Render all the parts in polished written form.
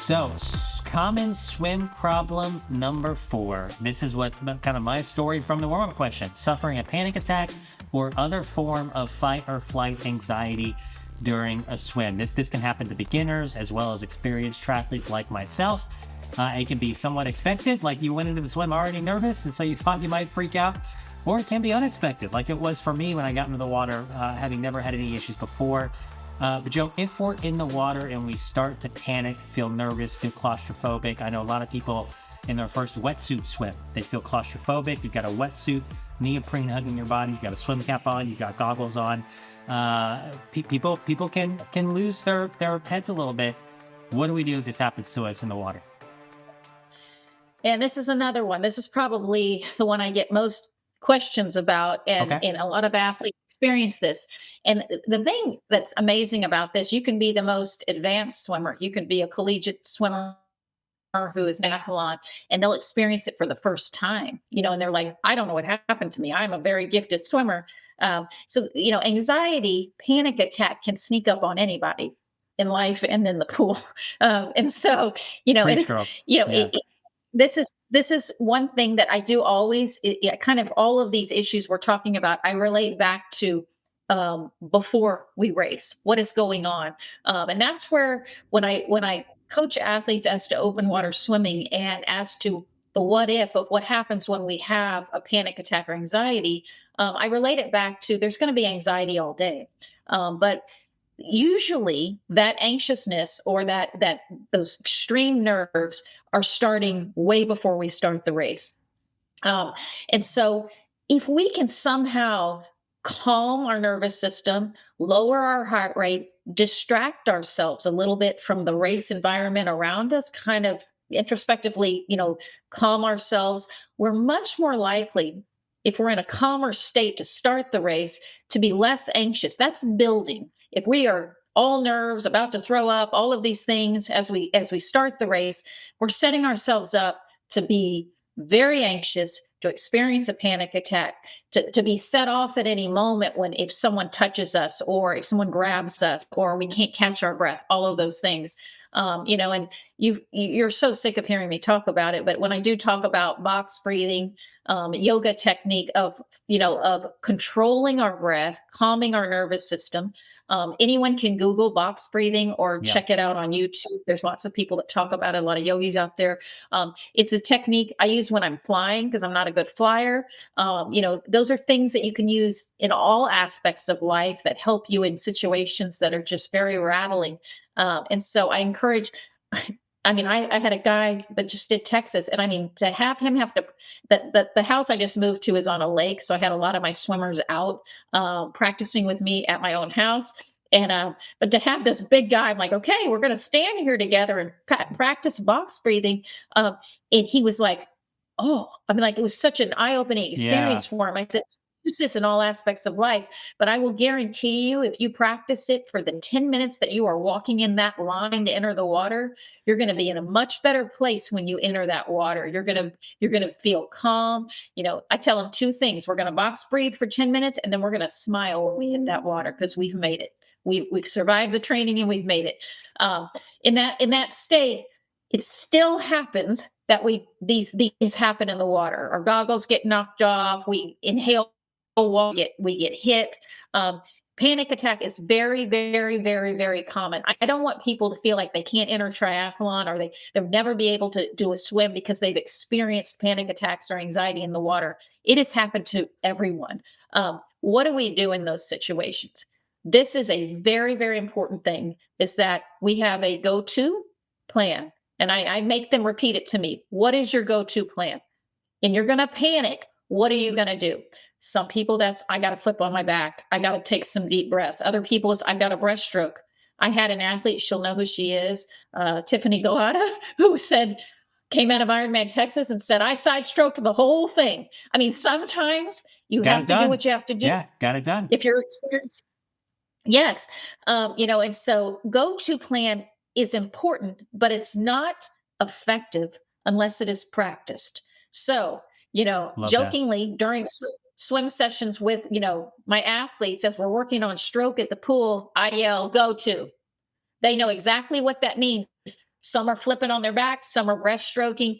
So, common swim problem number 4. This is what kind of my story from the warm-up question. Suffering a panic attack or other form of fight or flight anxiety during a swim. This can happen to beginners as well as experienced triathletes like myself. It can be somewhat expected, like you went into the swim already nervous, and so you thought you might freak out. Or it can be unexpected, like it was for me when I got into the water, having never had any issues before. But Joe, if we're in the water and we start to panic, feel nervous, feel claustrophobic, I know a lot of people in their first wetsuit swim, they feel claustrophobic. You've got a wetsuit, neoprene hugging your body, you've got a swim cap on, you've got goggles on. People can lose their heads a little bit. What do we do if this happens to us in the water? And this is another one. This is probably the one I get most questions about, and, Okay. and a lot of athletes experience this. And the thing that's amazing about this, you can be the most advanced swimmer, you can be a collegiate swimmer who is an athlon, and they'll experience it for the first time, and they're like, I don't know what happened to me. I'm a very gifted swimmer. So, anxiety, panic attack can sneak up on anybody in life and in the pool. And so, it Preach, is, girl. you know, Yeah. this is one thing that I do always, kind of all of these issues we're talking about, I relate back to before we race, what is going on. And that's where when I coach athletes as to open water swimming and as to the what if of what happens when we have a panic attack or anxiety, I relate it back to there's going to be anxiety all day. But usually that anxiousness or that those extreme nerves are starting way before we start the race. And so if we can somehow calm our nervous system, lower our heart rate, distract ourselves a little bit from the race environment around us, kind of introspectively, calm ourselves, we're much more likely, if we're in a calmer state to start the race, to be less anxious. That's building. If we are all nerves, about to throw up, all of these things as we start the race, we're setting ourselves up to be very anxious, to experience a panic attack, to be set off at any moment when if someone touches us or if someone grabs us or we can't catch our breath, all of those things. And you're so sick of hearing me talk about it, but when I do talk about box breathing, yoga technique of controlling our breath, calming our nervous system. Anyone can Google box breathing or Yeah. check it out on YouTube. There's lots of people that talk about it, a lot of yogis out there. It's a technique I use when I'm flying because I'm not a good flyer. Those are things that you can use in all aspects of life that help you in situations that are just very rattling. And so I encourage. I mean, I had a guy that just did Texas, and I mean, to have him have to, the house I just moved to is on a lake, so I had a lot of my swimmers out practicing with me at my own house. And but to have this big guy, I'm like, okay, we're going to stand here together and practice box breathing. And he was like, oh, I mean, like it was such an eye-opening Yeah. experience for him. I said, use this in all aspects of life, but I will guarantee you, if you practice it for the 10 minutes that you are walking in that line to enter the water, you're going to be in a much better place when you enter that water. You're going to feel calm. I tell them two things: we're going to box breathe for 10 minutes, and then we're going to smile when we hit that water because we've made it. We've survived the training and we've made it. Um, in that state, it still happens that these things happen in the water. Our goggles get knocked off. We inhale water, we get hit. Um, Panic attack is very, very, very, very common. I don't want people to feel like they can't enter triathlon or they'll never be able to do a swim because they've experienced panic attacks or anxiety in the water. It has happened to everyone. What do we do in those situations? This is a very, very important thing: is that we have a go-to plan. And I make them repeat it to me. What is your go-to plan? And you're going to panic. What are you going to do? Some people, that's I got to flip on my back. I got to take some deep breaths. Other people is I've got a breaststroke. I had an athlete, she'll know who she is, Tiffany Galata, who came out of Ironman Texas and said, I side-stroked the whole thing. I mean, sometimes you Got have it to do done. what you have to do. Yeah, got it done. If you're experienced, yes. And so go-to plan is important, but it's not effective unless it is practiced. So, Love that. jokingly during swim sessions with, my athletes, as we're working on stroke at the pool, I yell, go to. They know exactly what that means. Some are flipping on their back, some are breaststroking,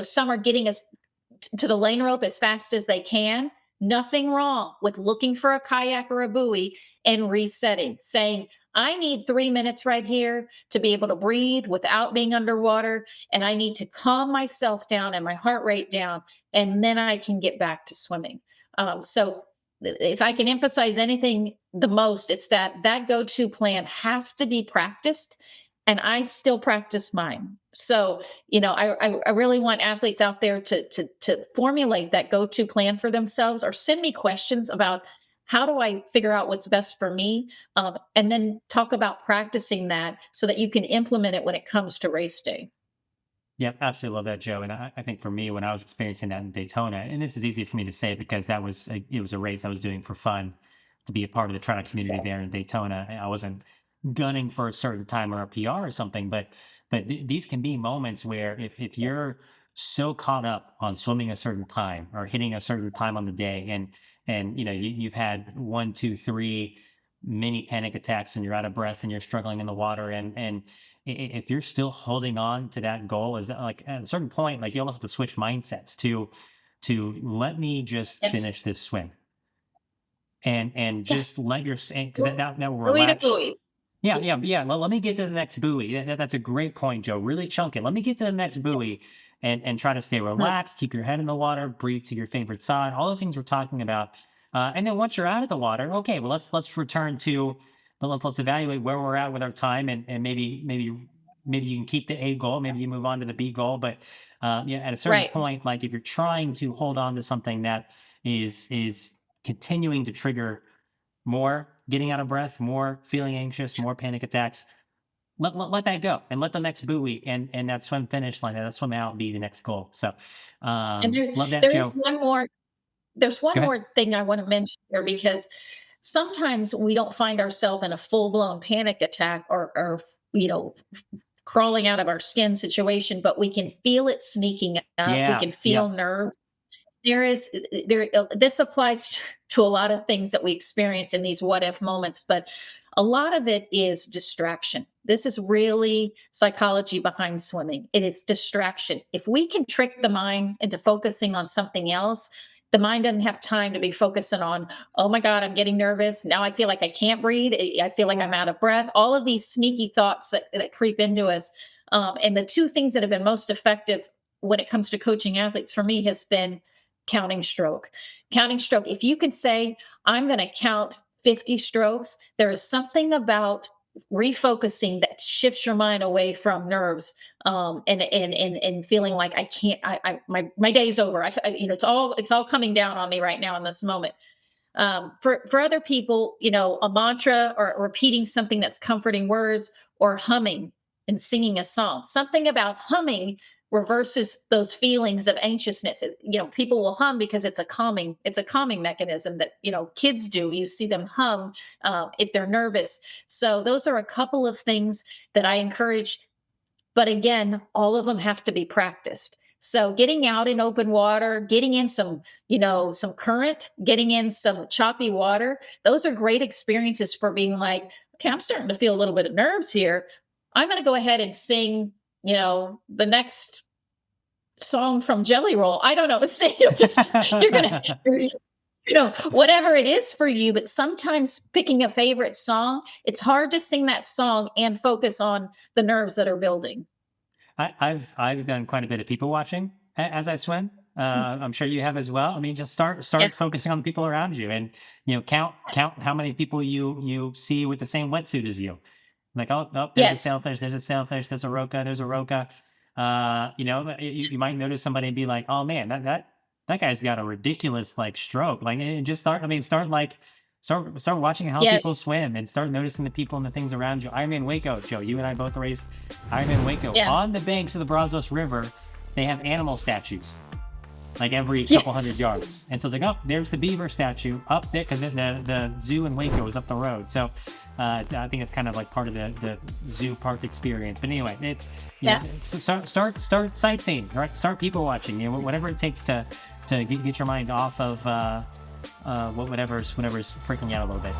some are getting us to the lane rope as fast as they can. Nothing wrong with looking for a kayak or a buoy and resetting, saying, I need 3 minutes right here to be able to breathe without being underwater. And I need to calm myself down and my heart rate down. And then I can get back to swimming. If I can emphasize anything the most, it's that go to plan has to be practiced. And I still practice mine. So, I really want athletes out there to formulate that go to plan for themselves, or send me questions about how do I figure out what's best for me, and then talk about practicing that so that you can implement it when it comes to race day. Yeah, absolutely love that, Joe. And I think for me, when I was experiencing that in Daytona, and this is easy for me to say because it was a race I was doing for fun, to be a part of the tri community there in Daytona. I wasn't gunning for a certain time or a PR or something, but these can be moments where if you're so caught up on swimming a certain time or hitting a certain time on the day, and you've had one, two, three mini panic attacks and you're out of breath and you're struggling in the water, and if you're still holding on to that goal, is that like at a certain point, like you almost have to switch mindsets to let me just Yes. finish this swim and Yes. just let your, because that will Buoy to relax. buoy. Yeah, yeah, yeah. Let me get to the next buoy. That's a great point, Joe. Really chunk it. Let me get to the next buoy and try to stay Mhm. relaxed, keep your head in the water, breathe to your favorite side, all the things we're talking about. And then once you're out of the water, okay, well let's return to, let's evaluate where we're at with our time, and maybe you can keep the A goal, maybe you move on to the B goal, but yeah, at a certain Right. point, like if you're trying to hold on to something that is continuing to trigger more getting out of breath, more feeling anxious, more panic attacks, let that go and let the next buoy and that swim finish line, that swim out be the next goal. So And love that, there is Joe. there's Go one ahead. more thing I want to mention here, because sometimes we don't find ourselves in a full-blown panic attack, or crawling out of our skin situation, but we can feel it sneaking up. We Yeah. can Yep. feel nerves. There is there This applies to a lot of things that we experience in these what if moments, but a lot of it is distraction. This is really psychology behind swimming. It is distraction. If we can trick the mind into focusing on something else, the mind doesn't have time to be focusing on, oh my God, I'm getting nervous. Now I feel like I can't breathe. I feel like I'm out of breath. All of these sneaky thoughts that creep into us. And the two things that have been most effective when it comes to coaching athletes for me has been counting stroke. Counting stroke. If you can say, I'm going to count 50 strokes, there is something about refocusing that shifts your mind away from nerves, and feeling like I can't, my day's over. It's all coming down on me right now in this moment. For other people, a mantra or repeating something that's comforting words, or humming and singing a song. Something about humming reverses those feelings of anxiousness. People will hum because it's a calming mechanism that kids do. You see them hum if they're nervous. So those are a couple of things that I encourage, but again, all of them have to be practiced. So getting out in open water, getting in some current, getting in some choppy water, those are great experiences for being like, okay, I'm starting to feel a little bit of nerves here. I'm going to go ahead and sing, the next song from Jelly Roll. I don't know. Just you're going to, whatever it is for you. But sometimes picking a favorite song, it's hard to sing that song and focus on the nerves that are building. I've done quite a bit of people watching as I swim. I'm sure you have as well. I mean, just start Yeah. start focusing on the people around you, and count how many people you see with the same wetsuit as you. Like, oh, oh, there's a Yes. sailfish, there's a sailfish, there's a roca. You might notice somebody and be like, oh man, that guy's got a ridiculous like stroke. Like, and just start. I mean, start watching how Yes. people swim and start noticing the people and the things around you. Ironman Waco, Joe. You and I both raced Ironman Waco Yeah. on the banks of the Brazos River. They have animal statues like every couple hundred Yes. yards. And so it's like, oh, there's the beaver statue up there because the zoo in Waco is up the road. So I think it's kind of like part of the zoo park experience. But anyway, it's Yeah. start sightseeing, right? Start people watching. Whatever it takes to get your mind off of whatever's freaking you out a little bit.